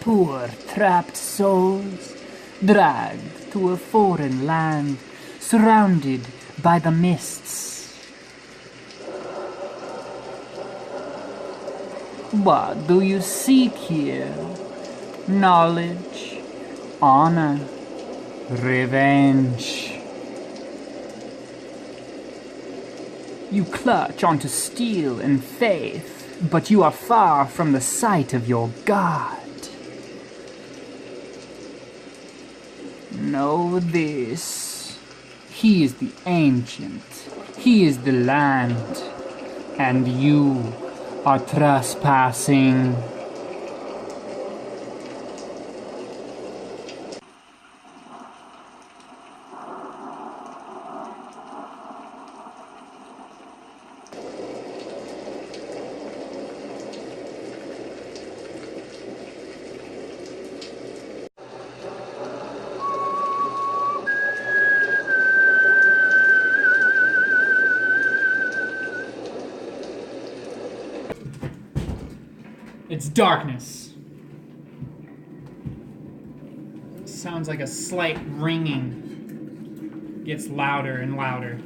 poor trapped souls, dragged to a foreign land, surrounded by the mists. What do you seek here? Knowledge, honor, revenge. You clutch onto steel and faith, but you are far from the sight of your God. Know this. He is the ancient. He is the land. And you are trespassing. It's darkness. Sounds like a slight ringing. Gets louder and louder.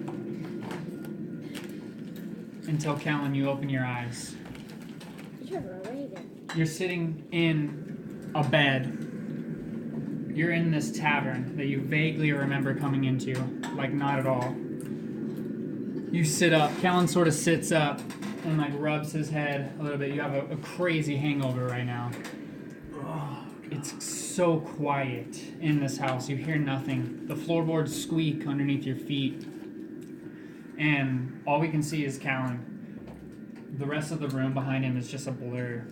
Until, Callan, you open your eyes. You're sitting in a bed. You're in this tavern that you vaguely remember coming into. Like, not at all. You sit up. Callan sort of sits up and like rubs his head a little bit. You have a crazy hangover right now. It's so quiet in this house. You hear nothing. The floorboards squeak underneath your feet. And all we can see is Callan. The rest of the room behind him is just a blur.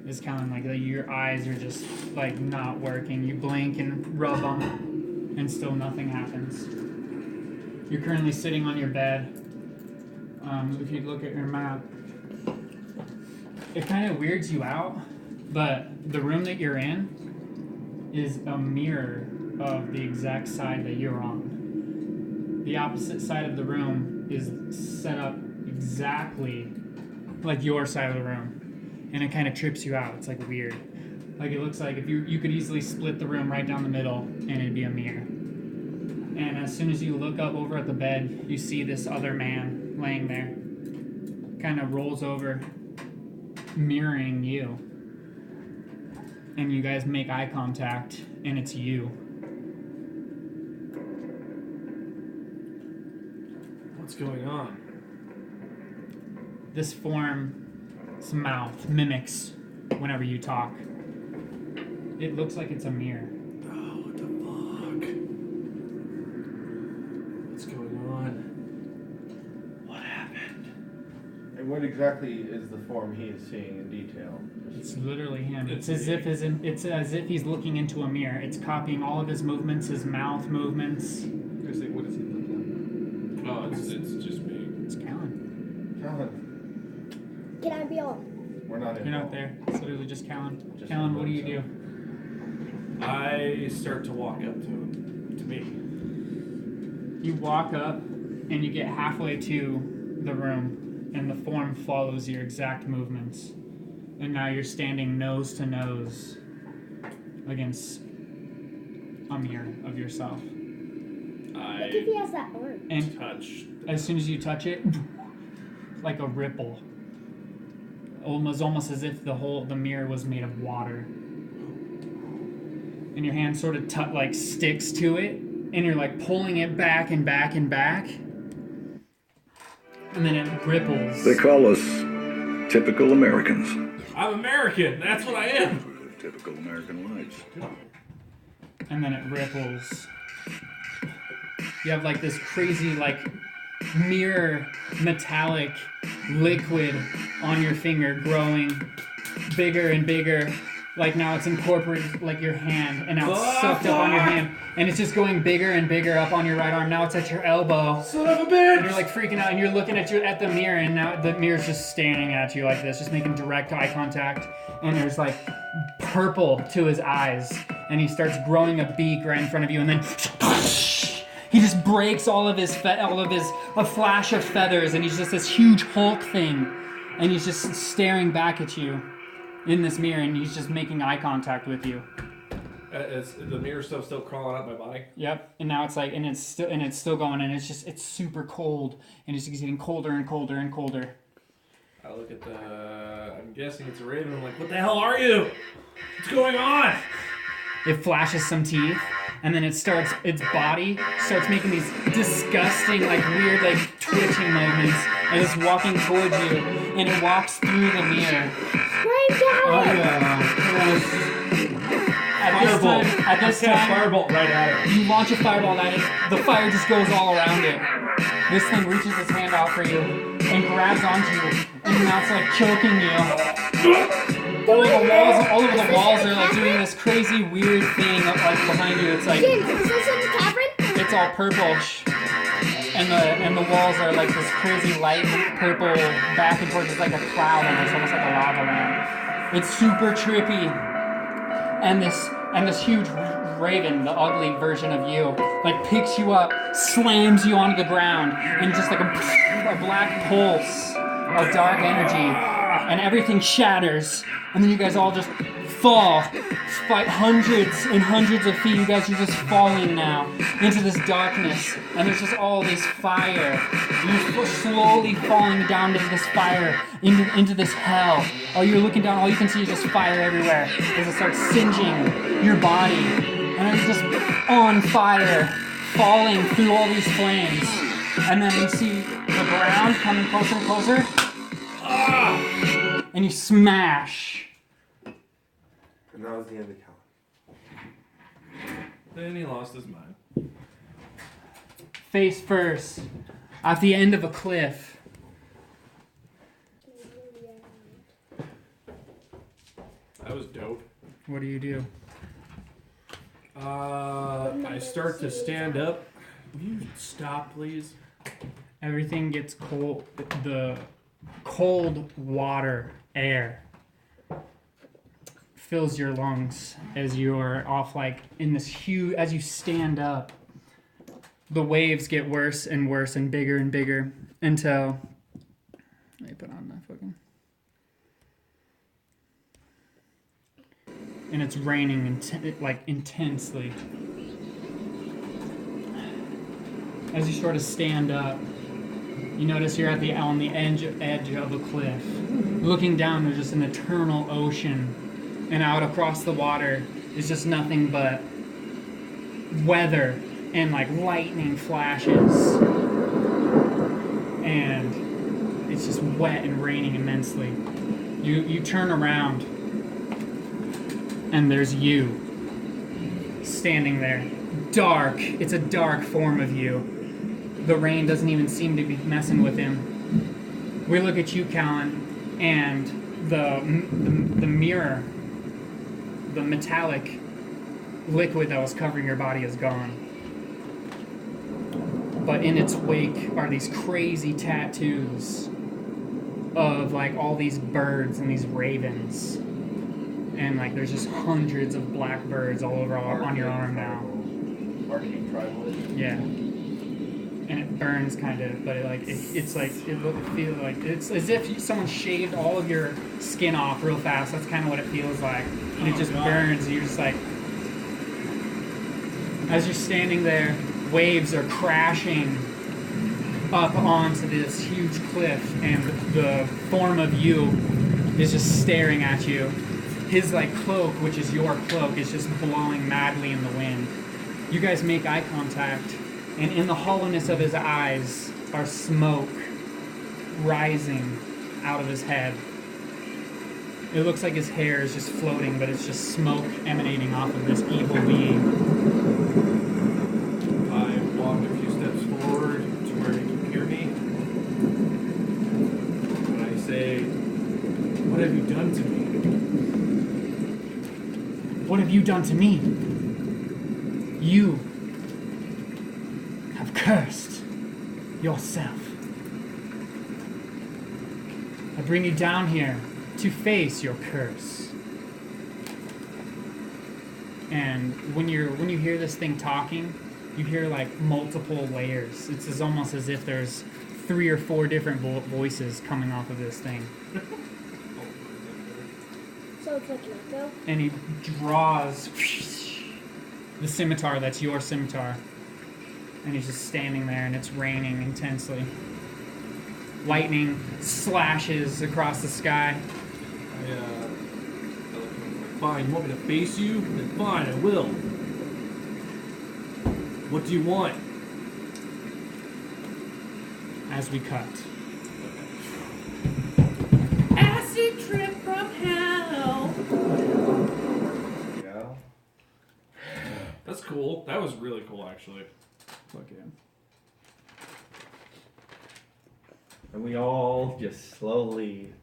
Is Callan, like your eyes are just like not working. You blink and rub them and still nothing happens. You're currently sitting on your bed. If you look at your map, it kind of weirds you out, but the room that you're in is a mirror of the exact side that you're on. The opposite side of the room is set up exactly like your side of the room, and it kind of trips you out. It's like weird. Like it looks like if you could easily split the room right down the middle and it'd be a mirror. And as soon as you look up over at the bed, you see this other man laying there. Kind of rolls over, mirroring you. And you guys make eye contact, and it's you. What's going on? This form's mouth mimics whenever you talk. It looks like it's a mirror. Oh, what the fuck? What's going on? What happened? And what exactly is the form he is seeing in detail? It's literally him. It's as if he's looking into a mirror. It's copying all of his movements, his mouth movements. What does he look like? Oh, it's just me. It's Callan. Callan, Can I be on? we're not in. You're not there. It's literally just Callan. Just Callan, what do you himself. do? I start to walk up to him. To me. You walk up and you get halfway to the room, and the form follows your exact movements. And now you're standing nose to nose against a mirror of yourself. Look if he has that arm. And Touch. as soon as you touch it, like a ripple, almost as if the mirror was made of water. And your hand sort of like sticks to it, and you're like pulling it back and back and back, and then it ripples. They call us typical Americans. I'm American. That's what I am. Typical American lives. And then it ripples. You have like this crazy like mirror metallic liquid on your finger growing bigger and bigger. Like now it's incorporated like your hand, and now it's sucked up on your hand, and it's just going bigger and bigger up on your right arm. Now it's at your elbow. Son of a bitch! And you're like freaking out, and you're looking at the mirror, and now the mirror's just staring at you like this, just making direct eye contact. And there's like purple to his eyes, and he starts growing a beak right in front of you, and then he just breaks a flash of feathers, and he's just this huge Hulk thing, and he's just staring back at you. in this mirror, and he's just making eye contact with you. Is the mirror stuff still crawling up my body? Yep. And now it's like, and it's still going, and it's super cold, and it's just getting colder and colder and colder. I look at I'm guessing it's a raven. I'm like, what the hell are you? What's going on? It flashes some teeth, and then its body starts making these disgusting, like weird, like twitching movements, and it's walking towards you, and it walks through the mirror. Right At this time, Firebolt right at it. you launch a fireball at it. The fire just goes all around it. This thing reaches its hand out for you and grabs onto you, and now it's like choking you. All over the walls are like doing this craving weird thing like behind you. It's like Is this in the cavern? it's all purple, and the walls are like this crazy light purple back and forth. It's like a cloud, almost like a lava lamp. It's super trippy, and this huge raven, the ugly version of you, like picks you up, slams you onto the ground, and just like a black pulse of dark energy. And everything shatters, and then you guys all just fall, fight hundreds and hundreds of feet. You guys are just falling now into this darkness, and there's just all this fire. You're slowly falling down into this fire, into this hell. Oh, you're looking down, all you can see is just fire everywhere as it starts singeing your body, and you're just on fire, falling through all these flames. And then you see the ground coming closer and closer. And you smash. And that was the end of Callan. Then he lost his mind. Face first, at the end of a cliff. That was dope. What do you do? I start to stand up. Will you stop, please? Everything gets cold. The cold water, air, fills your lungs as you're off like in this huge, as you stand up. The waves get worse and worse and bigger until, let me put on my fucking, and it's raining intensely. As you sort of stand up, you notice you're on the edge of a cliff. Looking down, there's just an eternal ocean, and out across the water is just nothing but weather and like lightning flashes, and it's just wet and raining immensely. You turn around, and there's you standing there. Dark. It's a dark form of you. The rain doesn't even seem to be messing with him. We look at you, Callan, and the mirror, the metallic liquid that was covering your body is gone. But in its wake are these crazy tattoos of like all these birds and these ravens. And like there's just hundreds of black birds all over on your arm now. Arcane tribal. Yeah. And it burns kind of, but it's as if someone shaved all of your skin off real fast. That's kind of what it feels like, and it just burns. And you're just like, as you're standing there, waves are crashing up onto this huge cliff, and the form of you is just staring at you. His like cloak, which is your cloak, is just blowing madly in the wind. You guys make eye contact. And in the hollowness of his eyes are smoke rising out of his head. It looks like his hair is just floating, but it's just smoke emanating off of this evil being. I walk a few steps forward to where he can hear me. And I say, "What have you done to me?" What have you done to me? You have cursed yourself. I bring you down here to face your curse. And when you hear this thing talking, you hear like multiple layers. It's almost as if there's 3 or 4 different voices coming off of this thing. So So it's like an echo? and he draws the scimitar that's your scimitar. And he's just standing there, and it's raining intensely. Lightning slashes across the sky. I look at him like, fine, you want me to face you? Then fine, I will. What do you want? As we cut. Acid trip from hell. Yeah. That's cool. That was really cool, actually. Fuck yeah. And we all just slowly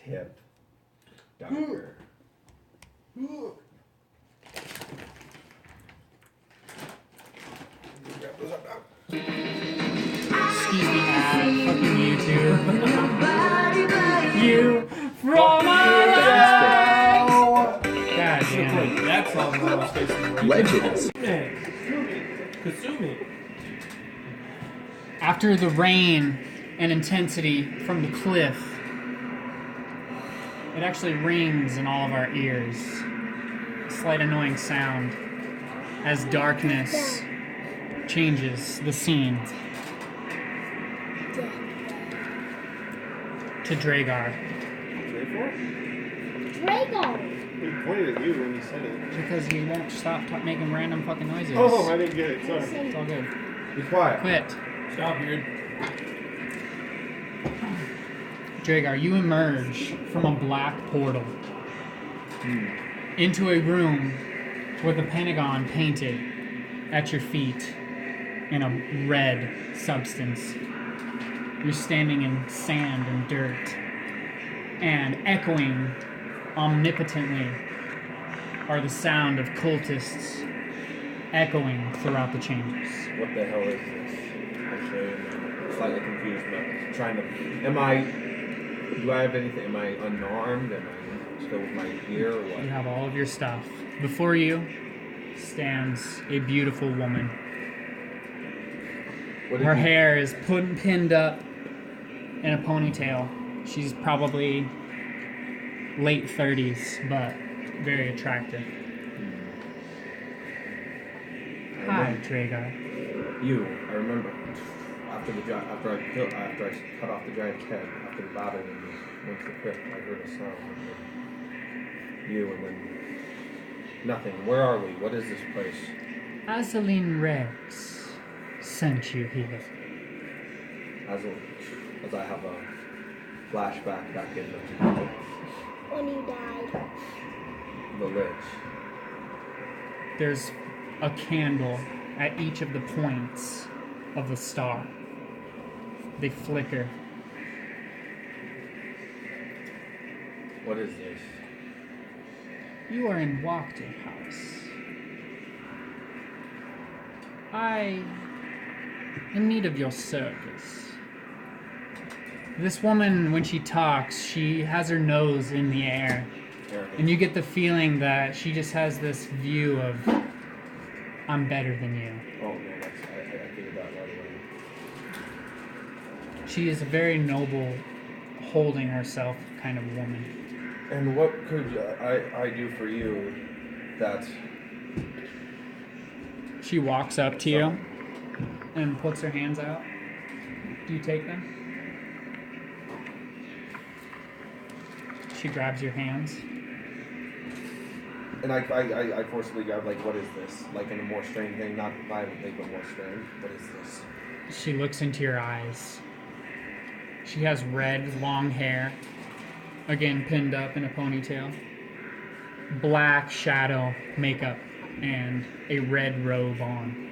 tip darker. Excuse me, ad. Fucking you too. You from hell. God damn it. That song was facing the Legends. Kasumi. After the rain and intensity from the cliff, it actually rings in all of our ears. A slight annoying sound as darkness changes the scene to Dragar. Drago! He pointed at you when you said it. Because he won't stop making random fucking noises. Oh, I didn't get it. Sorry. It's all good. Be quiet. Quit. Stop, beard. Dragar, you emerge from a black portal into a room with a pentagon painted at your feet in a red substance. You're standing in sand and dirt, and echoing omnipotently are the sound of cultists echoing throughout the chambers. What the hell is this? Actually, I'm slightly confused, but trying to. Do I have anything? Am I unarmed? Am I still with my gear or what? You have all of your stuff. Before you stands a beautiful woman. What did Her you- hair is pinned up in a ponytail. She's probably late 30s, but very attractive. Hi, Dragar. You, I remember. After I cut off the giant's head, after the battle and went to the cliff, I heard a sound. And then you, and then nothing. Where are we? What is this place? Azaline Rex sent you here. As I have a flashback back in When you died. the lich. There's a candle at each of the points of the star. They flicker. What is this? You are in Wachter House. I in need of your service. This woman, when she talks, she has her nose in the air. And you get the feeling that she just has this view of, I'm better than you. Oh no, I figured that right away. She is a very noble, holding herself kind of woman. And what could I do for you that... She walks up to you and puts her hands out. Do you take them? She grabs your hands. And I forcibly grab, like, what is this? Like, in a more strained thing, not violently, but more strained. What is this? She looks into your eyes. She has red, long hair. Again, pinned up in a ponytail. Black shadow makeup and a red robe on.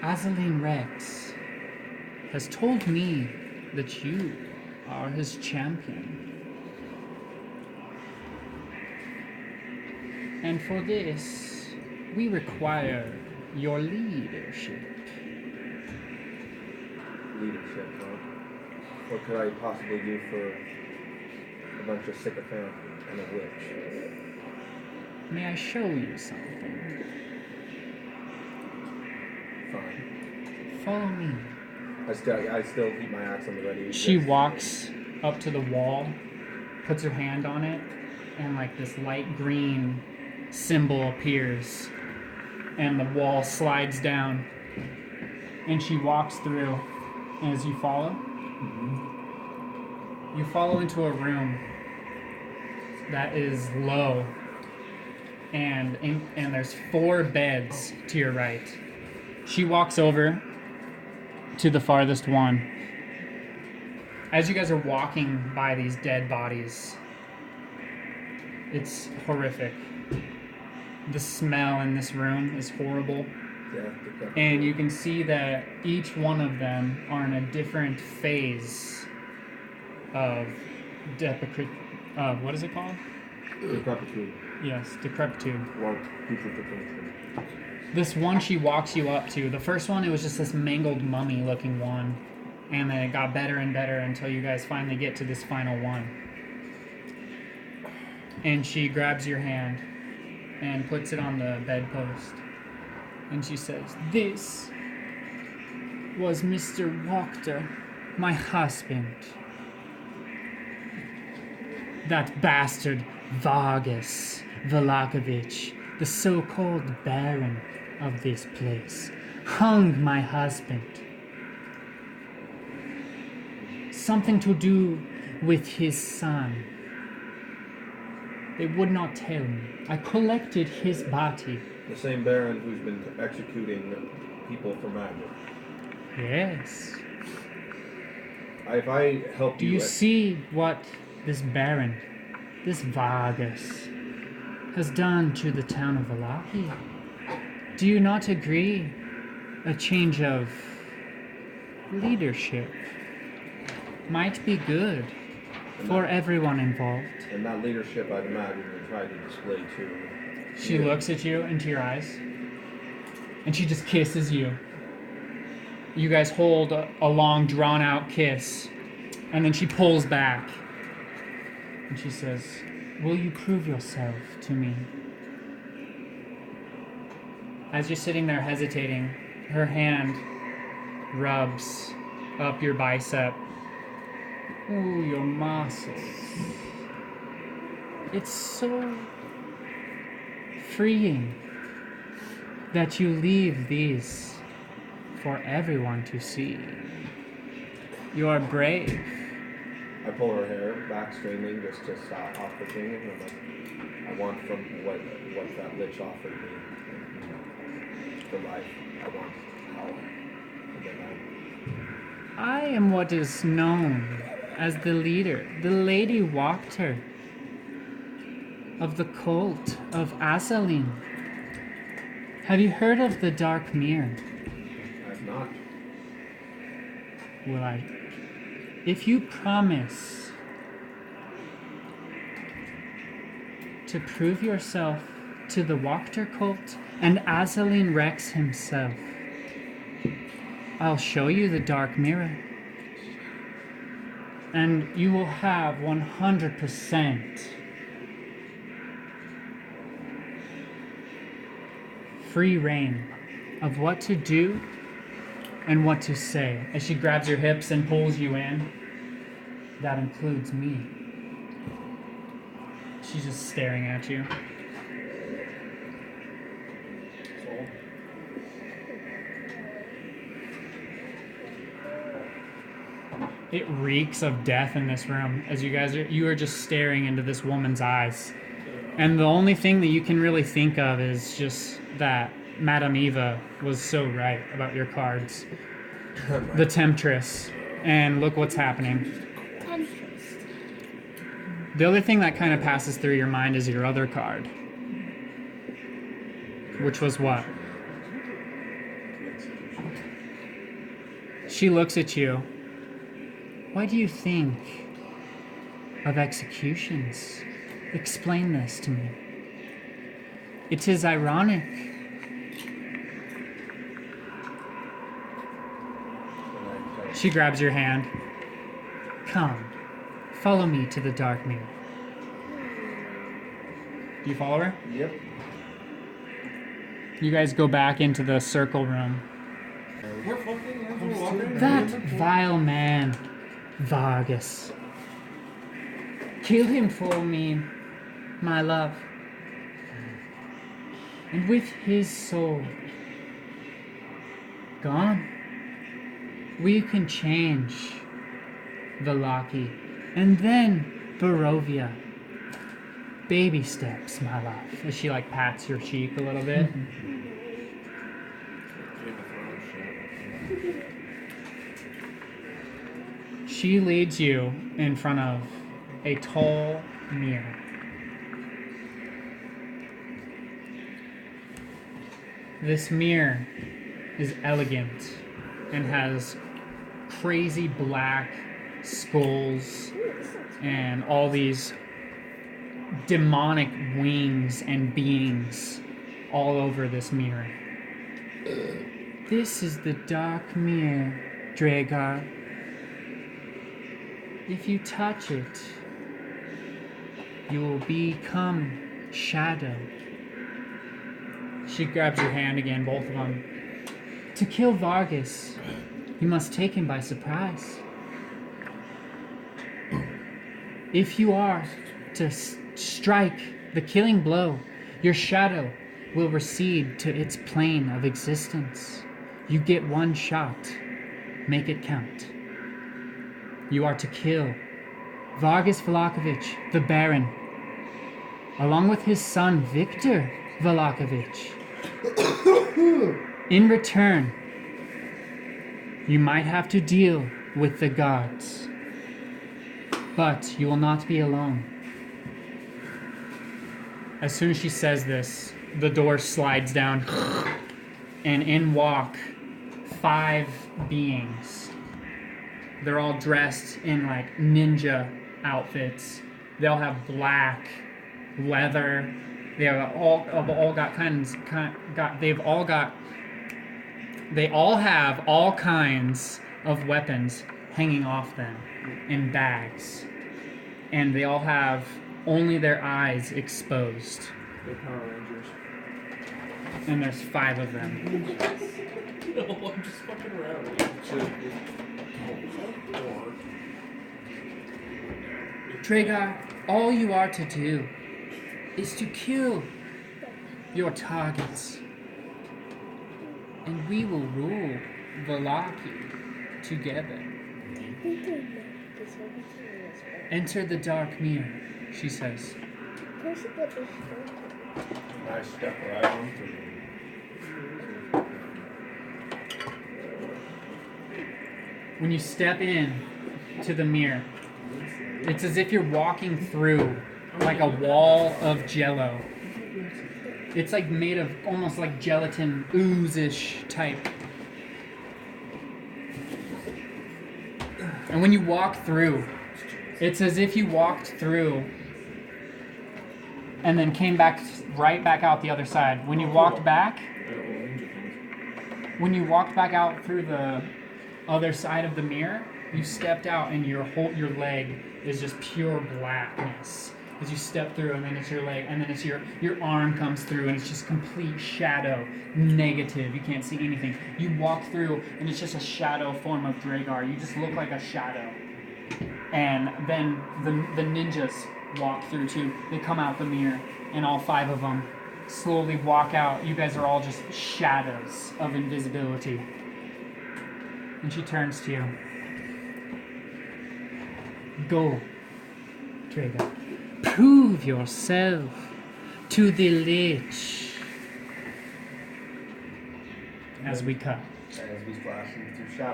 Azaline Rex has told me that you are his champion. And for this, we require your leadership. Leadership, huh? What could I possibly do for a bunch of sycophants and a witch? May I show you something? Fine. Follow me. I still keep my axe on the ready. She walks up to the wall, puts her hand on it, and like this light green symbol appears, and the wall slides down, and she walks through. And as you follow, you follow into a room that is low, and there's 4 beds to your right. She walks over to the farthest one. As you guys are walking by these dead bodies, it's horrific. The smell in this room is horrible. Yeah. And you can see that each one of them are in a different phase of what is it called? Decrepitude. Yes, decrepitude. One putrefaction. This one she walks you up to. The first one, it was just this mangled mummy looking one. And then it got better and better until you guys finally get to this final one. And she grabs your hand and puts it on the bedpost. And she says, "This was Mr. Wachter, my husband. That bastard Vargas Valakovich, the so-called baron of this place, hung my husband. Something to do with his son. They would not tell me. I collected his body." The same Baron who's been executing people for magic. Yes. If I help Do you see what this baron, this Vargas, has done to the town of Valaaki? Do you not agree? A change of leadership might be good for everyone involved. And that leadership, I'd imagine, they try to display too. She looks at you into your eyes, and she just kisses you. You guys hold a long, drawn-out kiss, and then she pulls back, and she says, "Will you prove yourself to me?" As you're sitting there hesitating, her hand rubs up your bicep. Ooh, your muscles. It's so freeing that you leave these for everyone to see. You are brave. I pull her hair back, straightening just to stop off the thing, and I'm like, I want from what that lich offered me for life. I want power. And then I am what is known as the leader, the Lady Wachter of the cult of Azaleen. Have you heard of the Dark Mirror? I've not. Well, if you promise to prove yourself to the Wachter cult and Azaleen Rex himself, I'll show you the Dark Mirror. And you will have 100% free reign of what to do and what to say. As she grabs your hips and pulls you in, that includes me. She's just staring at you. It reeks of death in this room as you are just staring into this woman's eyes. And the only thing that you can really think of is just that Madame Eva was so right about your cards. The Temptress. And look what's happening. Temptress. The other thing that kind of passes through your mind is your other card. Which was what? She looks at you. Why do you think of executions? Explain this to me. It is ironic. She grabs your hand. Come, follow me to the Dark Mirror. Do you follow her? Yep. You guys go back into the circle room. We're fucking as we're walking. That vile man, Vargas. Kill him for me, my love. And with his soul gone, we can change Valaaki and then Barovia. Baby steps, my love. As she like pats your cheek a little bit. She leads you in front of a tall mirror. This mirror is elegant and has crazy black skulls and all these demonic wings and beings all over this mirror. This is the dark mirror, Dragar. If you touch it, you will become shadow. She grabs your hand again, both of them. To kill Vargas, you must take him by surprise. If you are to strike the killing blow, your shadow will recede to its plane of existence. You get one shot. Make it count. You are to kill Vargas Vlahovic, the Baron, along with his son Victor Vlahovic. In return, you might have to deal with the guards, but you will not be alone. As soon as she says this, the door slides down, and in walk 5 beings. They're all dressed in like ninja outfits. They'll have black leather. They have all have all kinds of weapons hanging off them in bags, and they all have only their eyes exposed. They're Power Rangers. And there's 5 of them. No, I'm just fucking around. Dragar, all you are to do is to kill your targets, and we will rule Valaaki together. Enter the dark mirror, she says. I step right into it. When you step in to the mirror, it's as if you're walking through like a wall of jello. It's like made of almost like gelatin ooze-ish type. And when you walk through, it's as if you walked through and then came back right back out the other side. When you walked back out through the other side of the mirror, you stepped out and your leg is just pure blackness. As you step through, and then it's your leg, and then it's your arm comes through, and it's just complete shadow, negative. You can't see anything. You walk through, and it's just a shadow form of Dragar. You just look like a shadow. And then the ninjas walk through too. They come out the mirror, and all 5 of them slowly walk out. You guys are all just shadows of invisibility. And she turns to you. Go, Dragar. Prove yourself to the Lich. As we cut. As we flash into shadow.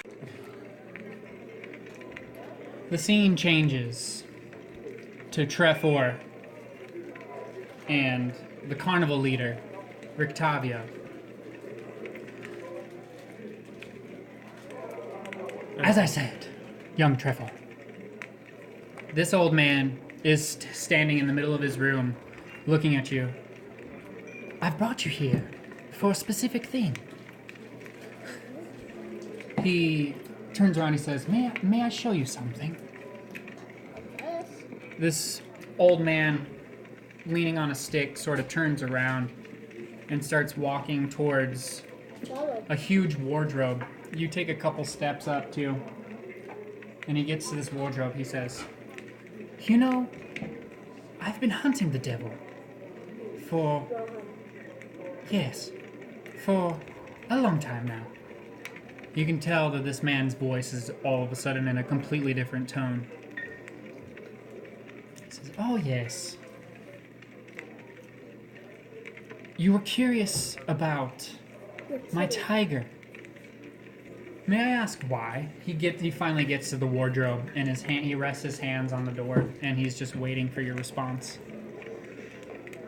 The scene changes to Trefor and the carnival leader, Rictavia. As I said, young Trefor, this old man is standing in the middle of his room, looking at you. I've brought you here for a specific thing. He turns around and he says, May I show you something? This old man, leaning on a stick, sort of turns around and starts walking towards Follow. a huge wardrobe. You take a couple steps up too. And he gets to this wardrobe. He says, "You know, I've been hunting the devil for, yes, for a long time now." You can tell that this man's voice is all of a sudden in a completely different tone. He says, "Oh, yes. You were curious about my tiger. May I ask why?" He finally gets to the wardrobe and he rests his hands on the door and he's just waiting for your response.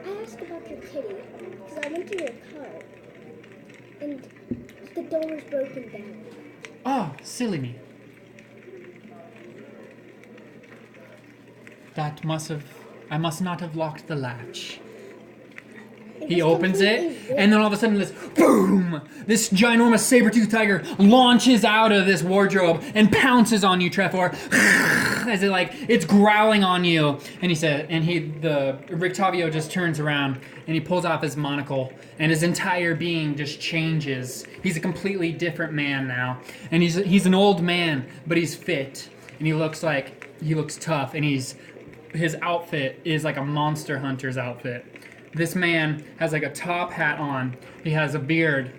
I asked about your kitty because I went to your car and the door was broken down. Oh, silly me. I must not have locked the latch. He opens it, and then all of a sudden this boom! This ginormous saber-toothed tiger launches out of this wardrobe and pounces on you, Trefor. As it's growling on you. And Rictavio just turns around and he pulls off his monocle and his entire being just changes. He's a completely different man now. And he's an old man, but he's fit. And he looks tough, and his outfit is like a monster hunter's outfit. This man has like a top hat on. He has a beard,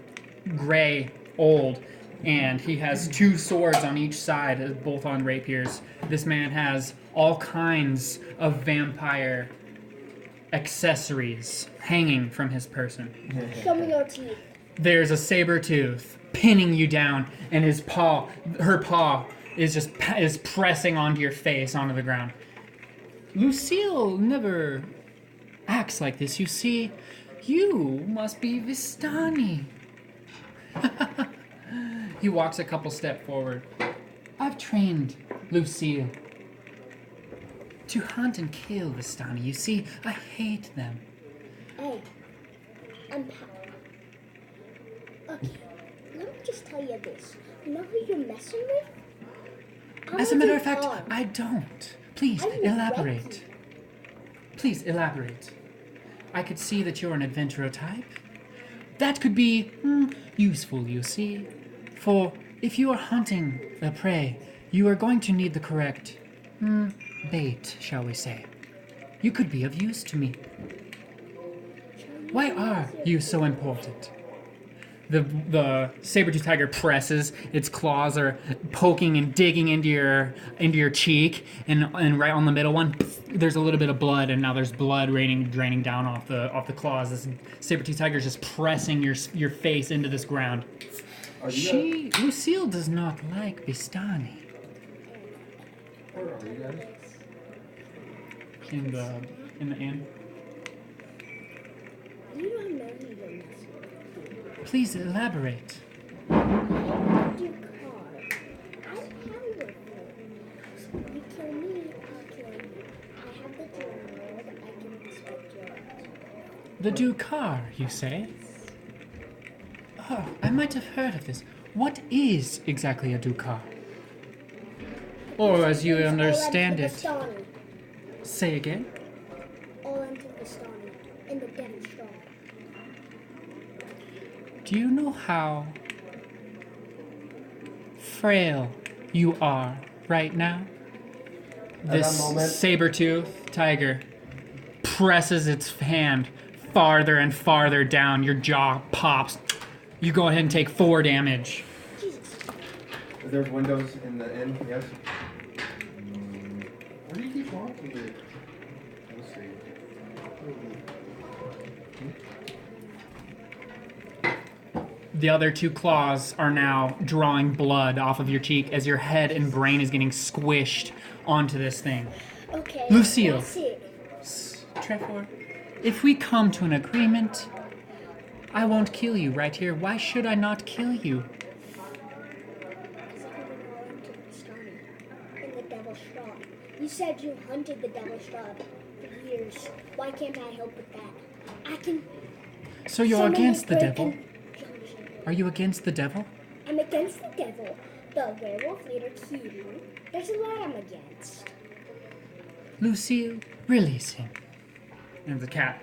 gray, old, and he has 2 swords on each side, both on rapiers. This man has all kinds of vampire accessories hanging from his person. Show me your teeth. There's a saber tooth pinning you down, and her paw is pressing onto your face, onto the ground. Lucille never acts like this. You see, you must be Vistani. He walks a couple steps forward. I've trained Lucille to hunt and kill Vistani. You see, I hate them. Hey, okay, let me just tell you this. You know who you're messing with? As a matter of fact, I don't. Please, elaborate. Please, elaborate. I could see that you're an adventurer type. That could be useful, you see. For if you are hunting a prey, you are going to need the correct bait, shall we say. You could be of use to me. Why are you so important? The saber-tooth tiger presses. Its claws are poking and digging into your cheek, and right on the middle one, there's a little bit of blood, and now there's blood draining down off the claws. This saber-tooth tiger is just pressing your face into this ground. Lucille does not like Vistani. Where are you guys? In the inn. You don't know who you're messing with. Please elaborate. Your car. I have your phone. You kill me, I'll kill you. I have the journal, I can inspect your art. The Dukar, you say? Oh, I might have heard of this. What is exactly a Dukar? Or as you understand it. Vistani. Say again? All into Vistani. In the devil's Strahd. Do you know how frail you are right now? This saber-tooth tiger presses its hand farther and farther down. Your jaw pops. You go ahead and take 4 damage. There's windows in the inn, yes? Where do you keep walking to? Let's see. The other 2 claws are now drawing blood off of your cheek as your head and brain is getting squished onto this thing. Okay. Lucille. That's it. Trefor, if we come to an agreement, I won't kill you right here. Why should I not kill you? Because I can go all into Vistani. In the devil's Strahd. You said you hunted the devil's Strahd for years. Why can't I help with that? I can. So you're Someone against the break devil? in- Are you against the devil? I'm against the devil, the werewolf leader Kiru. There's a lot I'm against. Lucille, release him. And the cat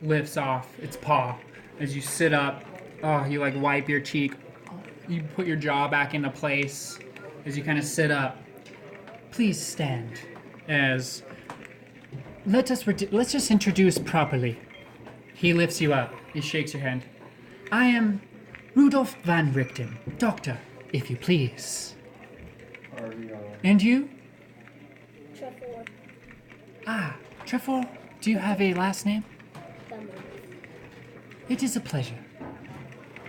lifts off its paw as you sit up Oh, you like wipe your cheek. You put your jaw back into place as you kind of sit up. Please stand. As let's just introduce properly. He lifts you up. He shakes your hand. I am Rudolph Van Richten, doctor, if you please. And you? Trefor. Ah, Trefor, do you have a last name? Dummy. It is a pleasure.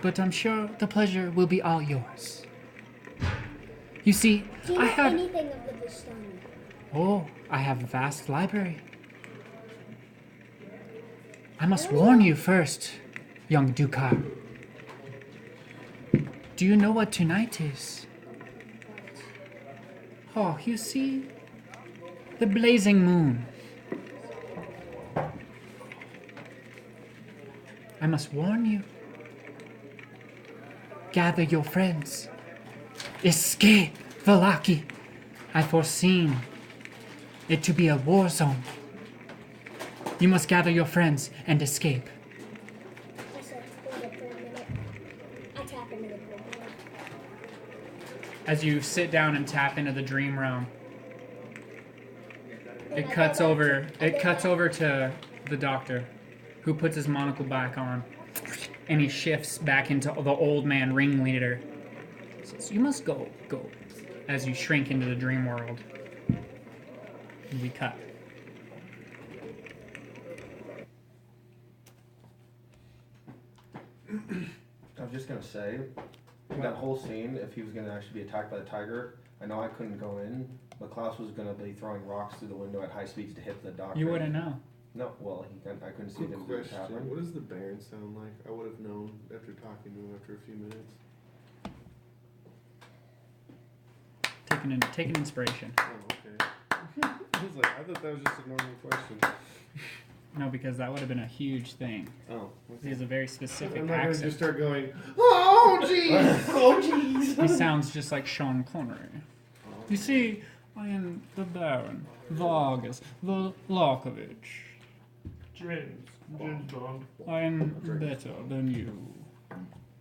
But I'm sure the pleasure will be all yours. You see, Do you I know have... anything of the Vistani? Oh, I have a vast library. I must warn you first, young Dukar. Do you know what tonight is? Oh, you see? The blazing moon. I must warn you. Gather your friends. Escape, Valaaki. I've foreseen it to be a war zone. You must gather your friends and escape. I said, hold up for a minute. I tap into the program. As you sit down and tap into the dream realm, it cuts over to the doctor, who puts his monocle back on, and he shifts back into the old man ringleader. Says, you must go, as you shrink into the dream world. And we cut. I was just gonna say, that whole scene, if he was gonna actually be attacked by the tiger, I know I couldn't go in, but Klaus was gonna be throwing rocks through the window at high speeds to hit the doctor. You wouldn't know. No, well, I couldn't see Good them question. happening. What does the Baron sound like? I would have known after talking to him after a few minutes. Take an inspiration. Oh, okay. I was like, I thought that was just a normal question. No, because that would have been a huge thing. Oh, He has a very specific I'm not gonna accent. just start going, oh jeez, oh jeez. He sounds just like Sean Connery. You see, I am the Baron Vargas Valaaki. James Bond. I am better than you.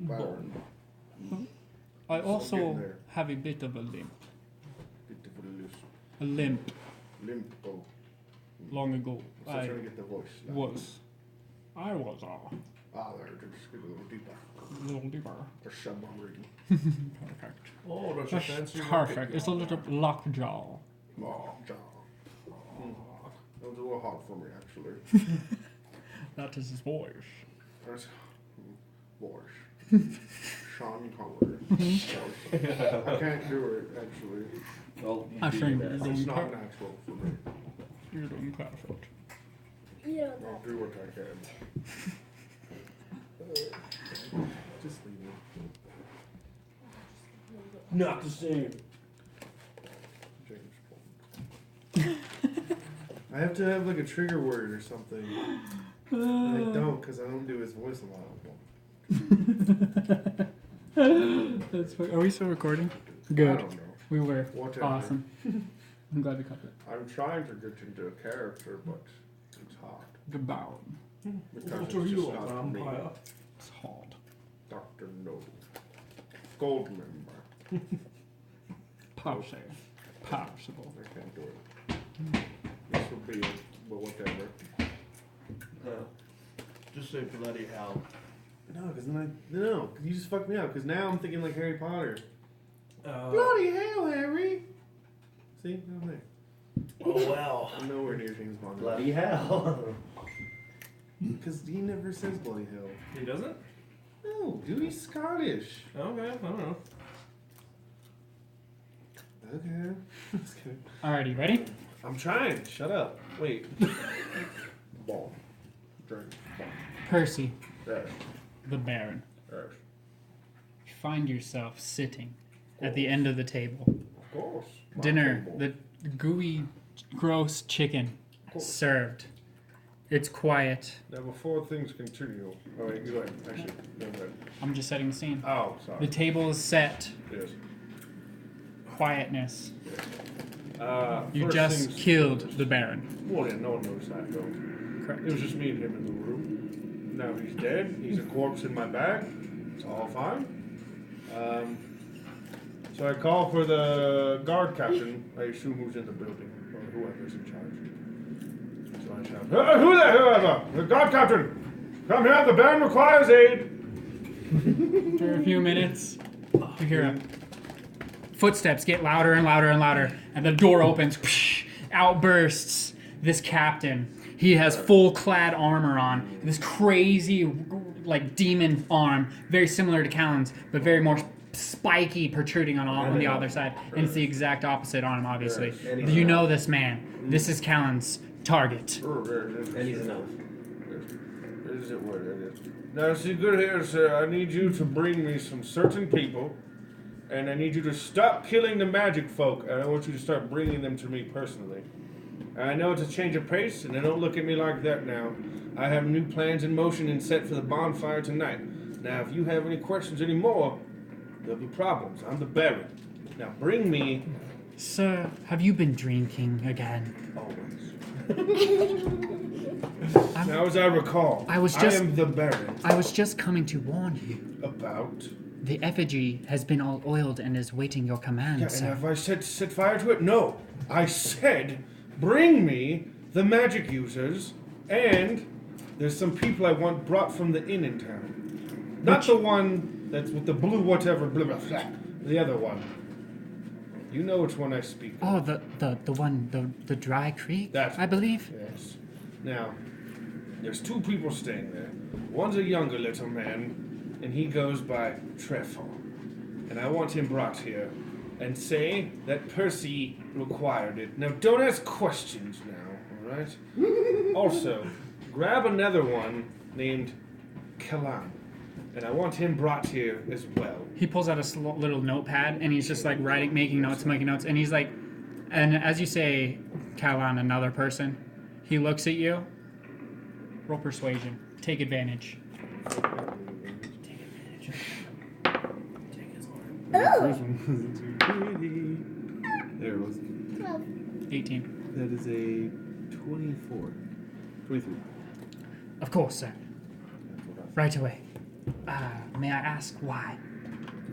Baron. I getting also there. have a bit of a limp. Beautiful illusion. A limp. Limp. Oh. Long ago, I'm I still trying to get the voice. was. I was There, just get a little deeper. a little deeper. A submarine. Perfect. Oh, that's a That's fancy perfect. It's a little lockjaw. Oh, John. That was a little hot for me, actually. That is his voice. That's voice. Sean Connery. I can't do it, actually. Well, I think you're It's doing, not natural for me. you're doing perfect. You know I'll that. do what I can. Just leave it. not the same. James Bond. I have to have like a trigger word or something. And I don't, because I don't do his voice a lot. That's funny. Are we still recording? I Good. don't know. We were. Whatever. Awesome. I'm glad we cut it. I'm trying to get into a character, but it's hard. The Baron. Because What are it's you, just a not me. vampire? It's hard. Dr. No. Gold member. Possible. Possible. I can't do it. This will be it, but whatever. Just say bloody hell. No, because then no, you just fucked me up. Because now I'm thinking like Harry Potter. Oh Bloody hell, Harry! See, I'm there. well. I'm nowhere near James Bond. Bloody hell. Because he never says bloody hell. He doesn't? No, dude, he's Scottish. Okay, I don't know. Okay. Just kidding. Alrighty, ready? I'm trying. Shut up. Wait. Ball. Drink. Ball. Percy, There. the Baron. There. You find yourself sitting at the end of the table. Of course. My Dinner, table. the gooey, gross chicken served. It's quiet. Now, before things continue. Oh, wait, you go ahead. Actually, no, go ahead. I'm just setting the scene. Oh, The sorry. table is set. Yes. Quietness. You First just things killed first. the Baron. Well, yeah, no one noticed that, though. Correct. It was just me and him in the room. Now he's dead. He's a corpse in my bag. It's all fine. So I call for the guard captain, I assume who's in the building, or whoever's in charge. So I shout, whoever! The guard captain! Come here, the Baron requires aid! For a few minutes, you hear footsteps get louder and louder and louder, and the door opens. Out bursts this captain. He has full clad armor on, this crazy, like demon arm, very similar to Callan's, but very more spiky, protruding on the other side. And it's the exact opposite arm, obviously. You know this man. This is Callan's target. And he's enough. Is it what it is? Now, see, good here, sir. I need you to bring me some certain people, and I need you to stop killing the magic folk, and I want you to start bringing them to me personally. I know it's a change of pace, and don't look at me like that now. I have new plans in motion and set for the bonfire tonight. Now, if you have any questions anymore, there'll be problems. I'm the Baron. Now, bring me... Sir, have you been drinking again? Always. Now, as I recall, I am the Baron. I was just coming to warn you. About? The effigy has been all oiled and is waiting your command, Yeah, sir. and have I said set fire to it? No. I said, bring me the magic users, and there's some people I want brought from the inn in town. Not the one that's with the blue whatever, blah, blah, blah. The other one. You know which one I speak of. Oh, the one, the Dry Creek, I believe? Yes. Now, there's two people staying there. One's a younger little man, and he goes by Treffel. And I want him brought here and say that Percy required it. Now, don't ask questions now, alright? Also, grab another one named Kalan. And I want him brought here as well. He pulls out a little notepad, and he's just like making notes, and he's like, and as you say, Kalan, another person, he looks at you. Roll persuasion. Take advantage. Oh! There it was. 12. 18. That is a 24. 23. Of course, sir. Right away. May I ask why?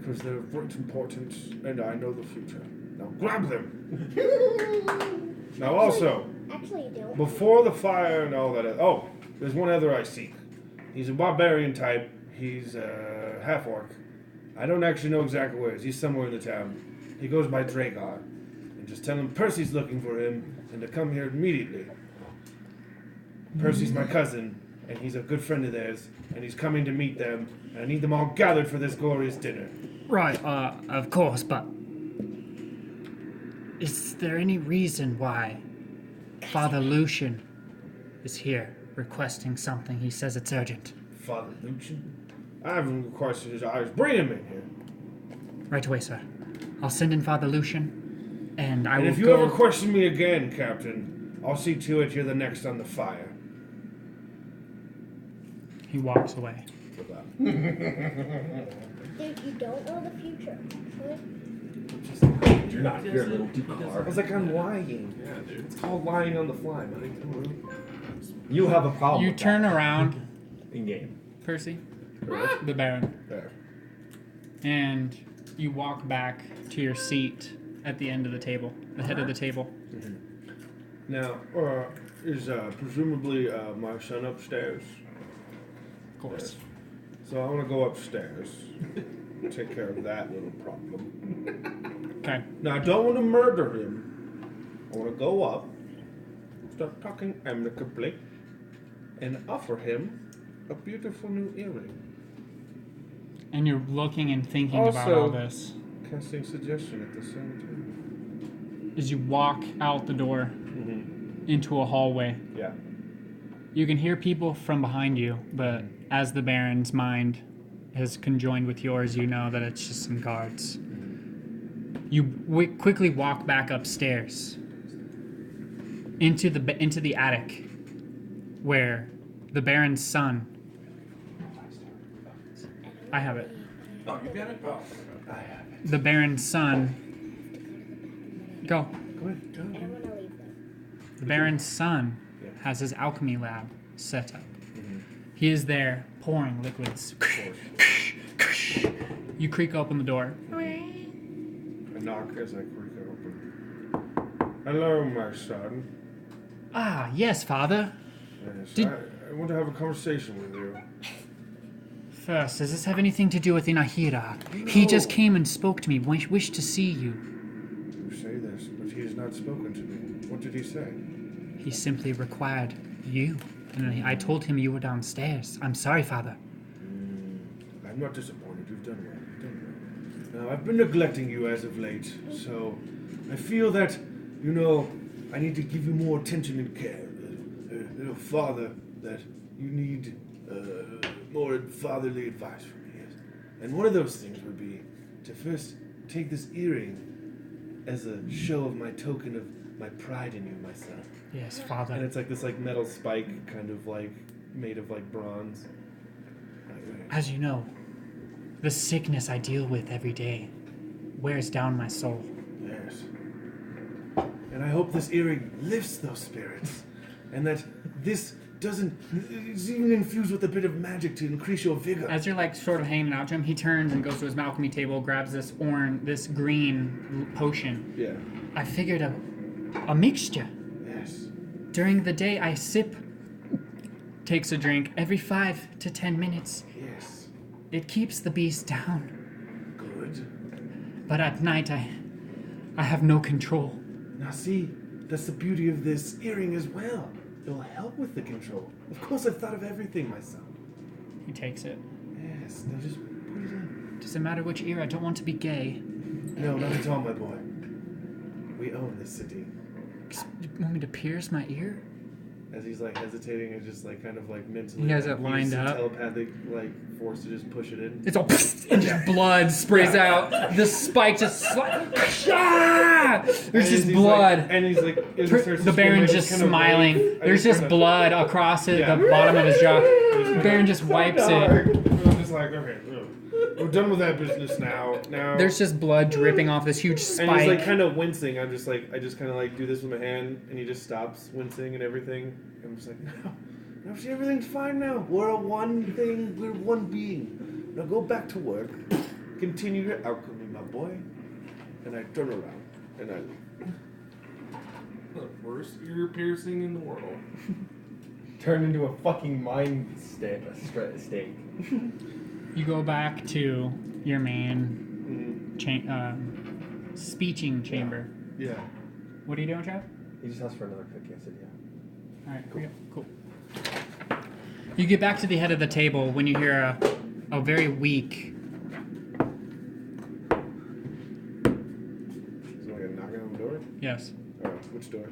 Because they're very important, and I know the future. Now grab them! Now also, Actually, you don't. before the fire and all that... Oh, there's one other I seek. He's a barbarian type. He's half-orc. I don't actually know exactly where he is. He's somewhere in the town. He goes by Dragar. And just tell him Percy's looking for him, and to come here immediately. Percy's my cousin, and he's a good friend of theirs, and he's coming to meet them, and I need them all gathered for this glorious dinner. Right, of course, but is there any reason why Father Lucian is here requesting something? He says it's urgent. Father Lucian? I haven't requested his eyes. Bring him in here. Right away, sir. I'll send in Father Lucian, and I will if you ever question me again, Captain, I'll see to it you're the next on the fire. He walks away. Dude, you don't know the future. What? You're not here, little Dukar. I was like, I'm lying. Yeah, dude. It's called lying on the fly, buddy. You have a problem. You with turn that. around, In game. Percy, the Baron, There. and you walk back to your seat at the end of the table, the head of the table. Now, is presumably my son upstairs? Of course. So I want to go upstairs. Take care of that little problem. Okay. Now, I don't want to murder him. I want to go up, start talking amicably, and offer him a beautiful new earring. And you're looking and thinking about all this. Casting suggestion at the same time. As you walk out the door into a hallway, Yeah. you can hear people from behind you, but as the Baron's mind has conjoined with yours, you know that it's just some guards. You quickly walk back upstairs into the attic where the Baron's son. I have it. Oh, you got it? Oh, I have it. The Baron's son. Go. Go ahead. I don't want to leave them. The Baron's son has his alchemy lab set up. He is there pouring liquids You creak open the door. I knock as I creak it open. Hello, my son. Ah, yes, Father. Yes, Did- I want to have a conversation with you. First, does this have anything to do with Inahira? He just came and spoke to me, wished to see you. You say this, but he has not spoken to me. What did he say? He simply required you. And I told him you were downstairs. I'm sorry, Father. I'm not disappointed. You've done well. You've done well. Now, I've been neglecting you as of late, so I feel that, I need to give you more attention and care. Father, that you need more fatherly advice from me. Yes. And one of those things would be to first take this earring as a show of my token of my pride in you, my son. Yes, And Father. it's like this like metal spike, kind of like made of like bronze. As you know, the sickness I deal with every day wears down my soul. Yes. And I hope this earring lifts those spirits, and that this it's even infused with a bit of magic to increase your vigor. As you're like sort of hanging out to him, he turns and goes to his alchemy table, grabs this green potion. Yeah. I figured a mixture. Yes. During the day, I sip, takes a drink every 5 to 10 minutes. Yes. It keeps the beast down. Good. But at night, I have no control. Now see, that's the beauty of this earring as well. It'll help with the control. Of course, I've thought of everything, my son. He takes it. Yes. Now just put it in. Does it matter which ear? I don't want to be gay. No, not at all, my boy. We own this city. You want me to pierce my ear? As he's like hesitating and just like kind of like mentally. He has like, it lined uses up. Telepathic like force to just push it in. It's all and just blood sprays out. The spike just there's just blood. And he's like, it starts to The spin, Baron's like, just kind of smiling. wave. There's I just kinda- blood across it, Yeah. the bottom of his jaw. kinda- Baron just wipes it. I'm just like, okay, we're done with that business now. There's just blood dripping off this huge and he's like spike. kind of wincing. I just kind of like do this with my hand, and he just stops wincing and everything. I'm just like, no, see, everything's fine now. We're one thing. We're one being. Now go back to work. Continue your alchemy, my boy. And I turn around and I leave. The worst ear piercing in the world. Turned into a fucking mind state. You go back to your main speeching chamber. Yeah. What are you doing, Trav? He just asked for another cookie. I said yeah. All right, cool. You get back to the head of the table when you hear a very weak. So like a knocking on the door? Yes, Oh, which door?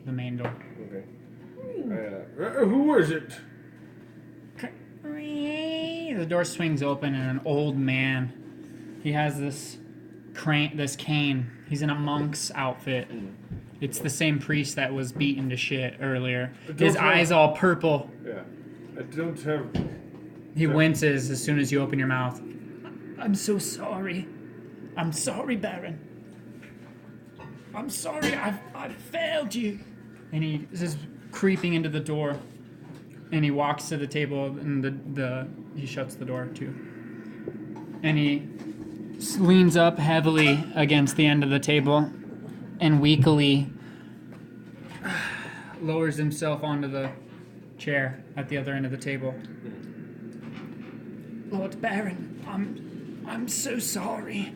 the main door. Okay. Who is it? The door swings open and an old man. He has this cane. He's in a monk's outfit. It's the same priest that was beaten to shit earlier. His eyes all purple. Yeah. I don't have... He winces as soon as you open your mouth. I'm so sorry. I'm sorry, Baron. I'm sorry. I've failed you. And he is creeping into the door. And he walks to the table and he shuts the door too. And he leans up heavily against the end of the table and weakly lowers himself onto the chair at the other end of the table. Lord Baron, I'm so sorry.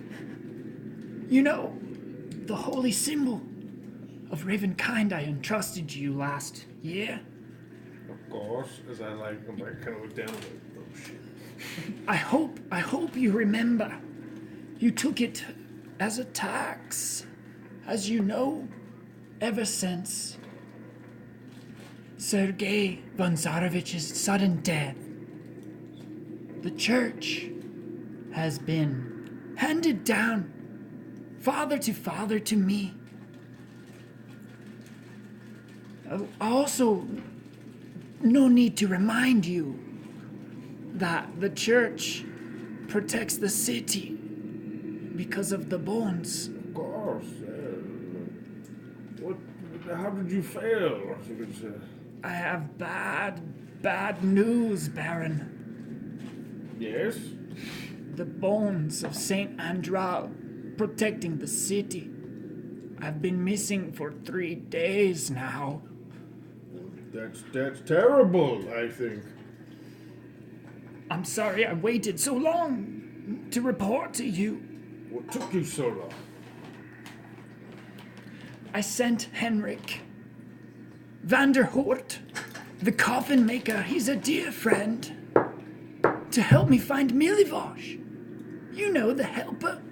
You know, the holy symbol of Ravenkind I entrusted you last year. Of course, as I like, I'm like kind of look down and like, oh shit. I hope you remember. You took it as a tax, as you know, ever since Sergei Vonzarevich's sudden death. The church has been handed down, father to me. Also, no need to remind you that the church protects the city because of the bones. Of course. How did you fail? I have bad news, Baron. Yes? the bones of Saint Andral protecting the city. I've been missing for 3 days now. That's terrible, I think. I'm sorry I waited so long to report to you. What took you so long? I sent Henrik Vanderhoort, the coffin maker, he's a dear friend, to help me find Milivosh. You know, the helper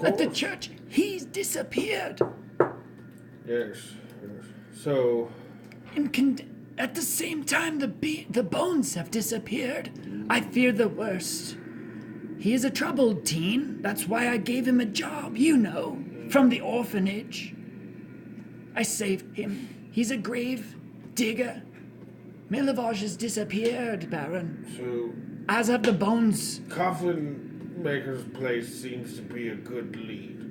at the church. He's disappeared. Yes. So, At the same time, the bones have disappeared. I fear the worst. He is a troubled teen. That's why I gave him a job, you know, from the orphanage. I saved him. He's a grave digger. Milivosh has disappeared, Baron. so As have the bones. Coffin Maker's place seems to be a good lead.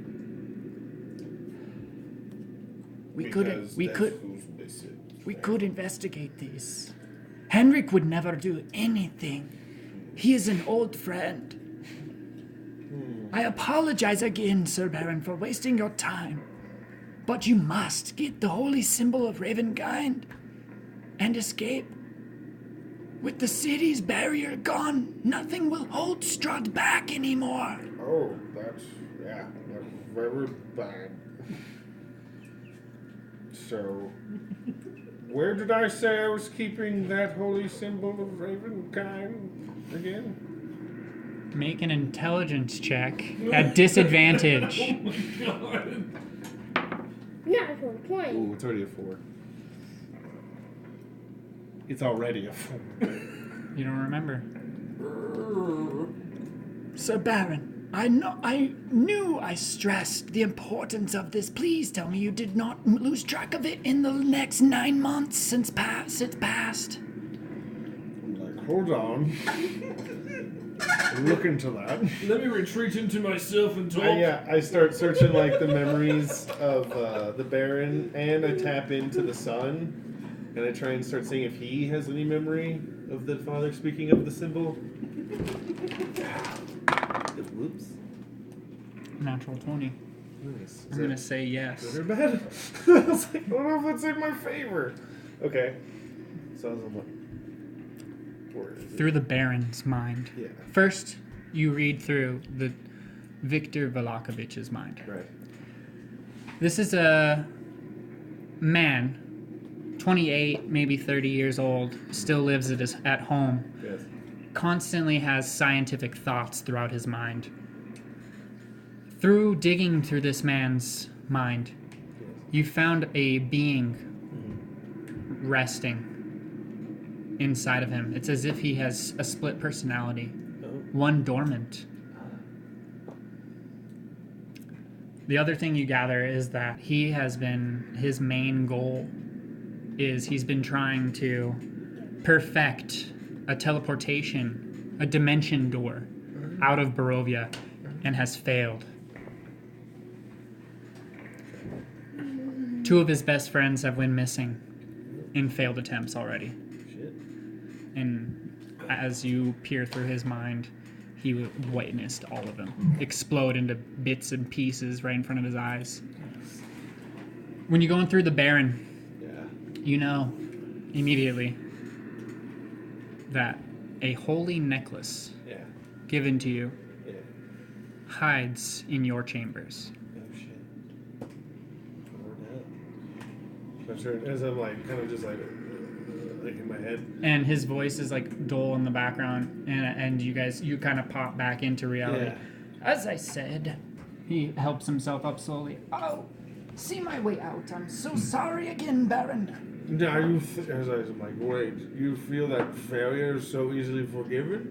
We Because could that's who's missing. We could investigate these. Henrik would never do anything. He is an old friend. I apologize again, Sir Baron, for wasting your time. But you must get the holy symbol of Ravenkind and escape. With the city's barrier gone, nothing will hold Strahd back anymore. Oh, that's very bad. So, where did I say I was keeping that holy symbol of Ravenkind again? Make an intelligence check at disadvantage. Oh my god. Natural 20. Ooh, it's already a 4. It's already a 4. You don't remember. Sir Baron, I knew I stressed the importance of this. Please tell me you did not lose track of it in the next 9 months since it's passed. I'm like, hold on. Look into that. Let me retreat into myself and talk. I start searching like the memories of the Baron, and I tap into the son, and I try and start seeing if he has any memory of the father speaking of the symbol. Whoops. Natural 20. Nice. I'm gonna say yes. Good or bad? I was like, I don't know if that's in my favor. Okay. So I was on what? Where is it? Through the Baron's mind. Yeah. First, you read through the Viktor Valakovich's mind. Right. This is a man, 28, maybe 30 years old, still lives at home, Yes. constantly has scientific thoughts throughout his mind. Through digging through this man's mind, you found a being resting inside of him. It's as if he has a split personality, one dormant. The other thing you gather is that his main goal is he's been trying to perfect a teleportation, a dimension door out of Barovia, and has failed. 2 of his best friends have went missing in failed attempts already. Shit. And as you peer through his mind, he witnessed all of them explode into bits and pieces right in front of his eyes. When you're going through the Baron, Yeah. you know immediately that a holy necklace Yeah. given to you Yeah. hides in your chambers. Oh shit. I'm sure as I'm like kind of just like in my head. And his voice is like dull in the background, and you kind of pop back into reality. Yeah. As I said, he helps himself up slowly. Oh, see my way out. I'm so sorry again, Baron. Now as I'm like, wait, you feel that failure is so easily forgiven?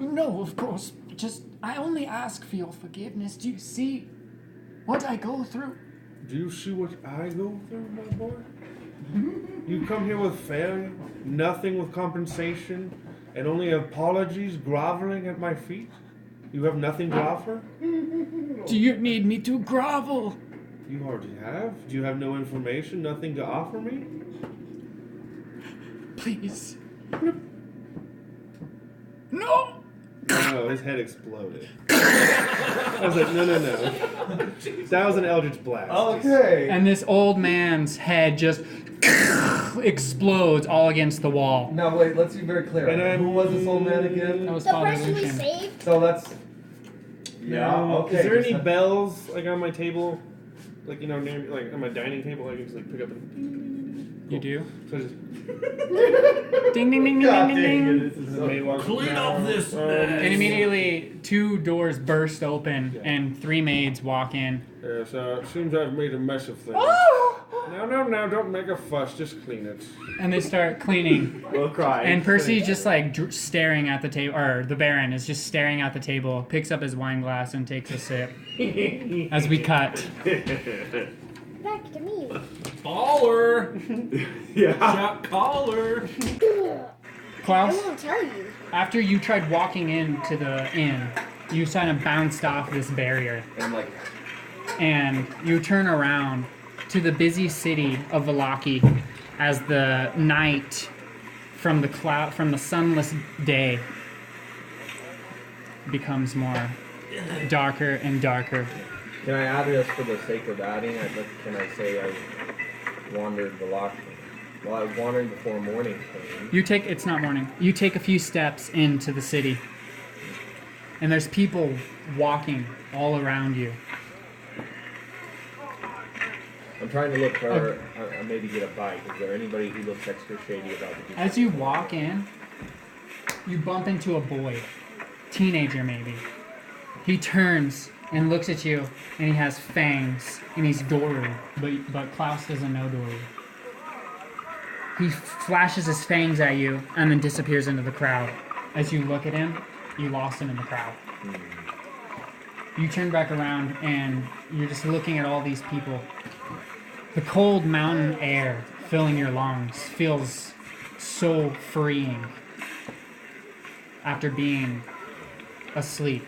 No, of course. Just, I only ask for your forgiveness. Do you see what I go through? Do you see what I go through, my boy? You come here with failure, nothing with compensation, and only apologies groveling at my feet? You have nothing to offer? Do you need me to grovel? You already have. Do you have no information, nothing to offer me? Please. No! No, his head exploded. I was like, no. That was an Eldritch Blast. Okay. And this old man's head just explodes all against the wall. Now wait, let's be very clear. And Who was this old man again? That was The Father person we Lucian. saved? So that's. Yeah. Okay. Is there just any have- bells like on my table? Like, near me, like on my dining table, I can just like pick up and. You do? So I just. Ding, ding, ding, God ding, ding, dang ding. it! This is so May walk Clean down. up this And immediately, 2 doors burst open, and 3 maids walk in. Yeah, so it seems I've made a mess of things. No, don't make a fuss, just clean it. And they start cleaning. We'll cry. And Percy's just like staring at the table, or the Baron is just staring at the table, picks up his wine glass and takes a sip. As we cut. Back to me. Baller. Yeah. Shot caller. I Klaus, won't tell you. after you tried walking into the inn, you kind of bounced off this barrier. And I'm like, And you turn around to the busy city of Valaaki as the night from the sunless day becomes more darker and darker. can I add this for the sake of adding? Can I say I wandered the lock? Well, I was wandering before morning came. It's not morning. You take a few steps into the city. And there's people walking all around you. I'm trying to look for maybe get a bite. Is there anybody who looks extra shady about the As you walk in, you bump into a boy, teenager maybe. He turns and looks at you, and he has fangs, and he's Doru, but Klaus doesn't know Doru. He flashes his fangs at you, and then disappears into the crowd. As you look at him, you lost him in the crowd. You turn back around, and you're just looking at all these people. The cold mountain air filling your lungs feels so freeing after being asleep.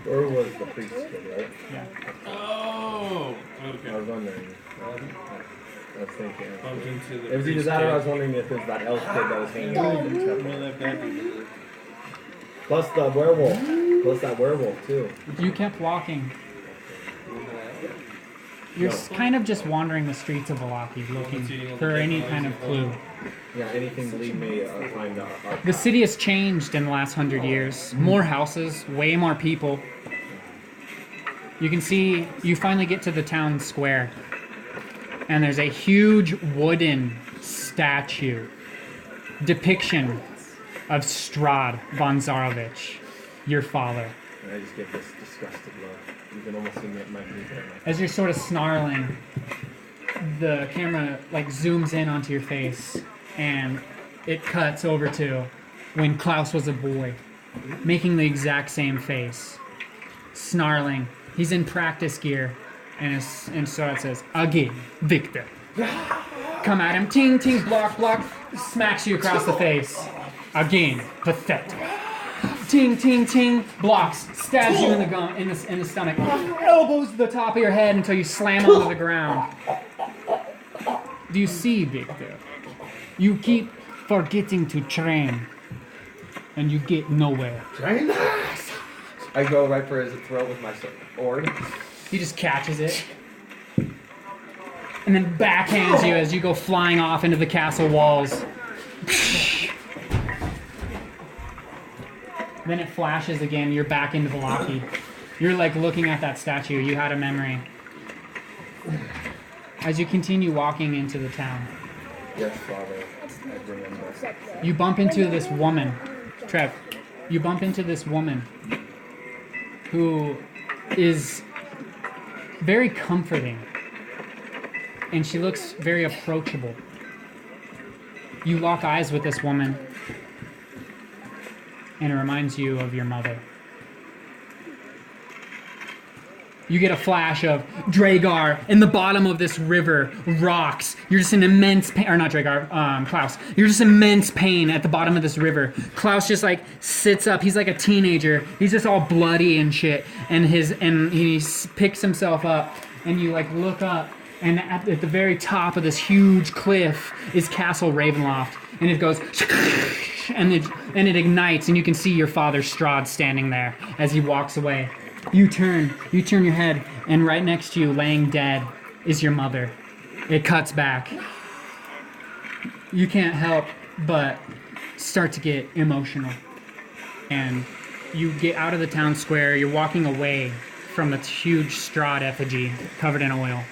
Or was the priest kid, right? Yeah. Oh. I Okay. was wondering. I was thinking. Bumped into the It was either that or I was wondering if it was that elf kid that was hanging out in the temple. Plus the werewolf. Plus that werewolf too. You kept walking. You're kind of just wandering the streets of Valaaki looking for any kind of clue. Yeah, anything to lead me find our The city has changed in the last 100 years. More houses, way more people. You can see, you finally get to the town square. And there's a huge wooden statue. Depiction of Strahd von Zarovich, your father. And I just get this disgusted look. You can almost see my knee there. As you're sort of snarling, the camera like zooms in onto your face, and it cuts over to when Klaus was a boy, making the exact same face, snarling. He's in practice gear, and so it says, "Again, Victor." Come at him, ting ting, block block, smacks you across the face. Again, pathetic. Ting ting ting, blocks, stabs you in the stomach, elbows to the top of your head until you slam onto the ground. Do you see, Victor? You keep forgetting to train, and you get nowhere. I go right for his throat with my sword. He just catches it, and then backhands you as you go flying off into the castle walls. Then it flashes again. You're back into Valaaki. You're like looking at that statue. You had a memory. As you continue walking into the town, Yes, Father. I remember. you bump into this woman. Trev, you bump into this woman who is very comforting. And she looks very approachable. You lock eyes with this woman, and it reminds you of your mother. You get a flash of Dragar in the bottom of this river, rocks. You're just in immense pain, or not Dragar, Klaus. You're just immense pain at the bottom of this river. Klaus just like sits up. He's like a teenager. He's just all bloody and shit. And he picks himself up, and you like look up, And at the very top of this huge cliff is Castle Ravenloft, and it goes, and it ignites, and you can see your father Strahd standing there as he walks away. You turn your head, and right next to you, laying dead, is your mother. It cuts back. You can't help but start to get emotional. And you get out of the town square, you're walking away from the huge Strahd effigy covered in oil.